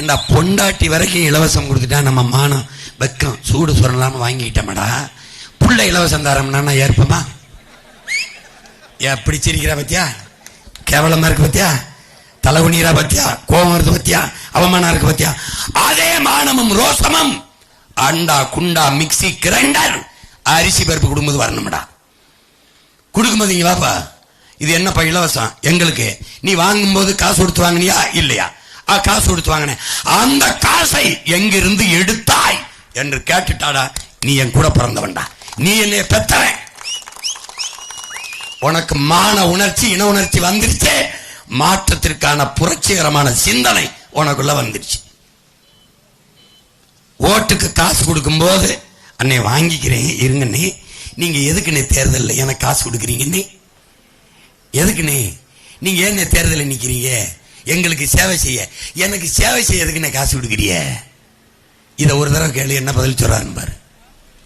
இந்த பொண்டாட்டி வரைக்கும் இலவசம் கொடுத்துட்டா நம்ம மானம் வெக்கம் சூடு சொல்லலாம்னு வாங்கிட்டோம்டா. புள்ள இலவசம் தரம்னா ஏற்பமா? எப்படி சிரிக்கிறா பத்தியா? கேவலமா இருக்கு பத்தியா? தலைகுனிரா பத்தியா? கோபம் வருது பத்தியா? அவமானம் இருக்கு பத்தியா? அதே மானமும் ரோசமும் அண்டா குண்டா மிக்சி கிரைண்டர் அரிசி பருப்பு கொடுக்கும்போது வரணும்டா. கொடுக்கும்போது இங்க வாப்பா, இது என்னப்பா இலவசம் எங்களுக்கு, நீ வாங்கும்போது காசு கொடுத்து வாங்கினியா இல்லையா? காசு கொடுத்து வாங்கினேன். அந்த காசை எங்கிருந்து எடுத்தாய் என்று கேட்டுட்டாடா, நீ என் கூட பிறந்தவன்டா, நீ என்னைய பெத்தவன். உனக்கு மான உணர்ச்சி இன உணர்ச்சி வந்துருச்சு. மாற்றத்திற்கான புரட்சிகரமான சிந்தனை உனக்குள்ள வந்துருச்சு. ஓட்டுக்கு காசு கொடுக்கும் போது அன்னை வாங்கிக்கிறேன் இருங்கண்ணே, நீங்க எதுக்குண்ணே தேர்தலில் எனக்கு காசு கொடுக்குறீங்கண்ணே? எதுக்குண்ணே நீங்க ஏன் தேர்தலில் நிக்கிறீங்க? எங்களுக்கு சேவை செய்ய. எனக்கு சேவை செய்ய எதுக்குண்ணே காசு கொடுக்குறீங்க? இதை ஒரு தடவை கேள்வி என்ன பதில் சொல்றாரு பாரு.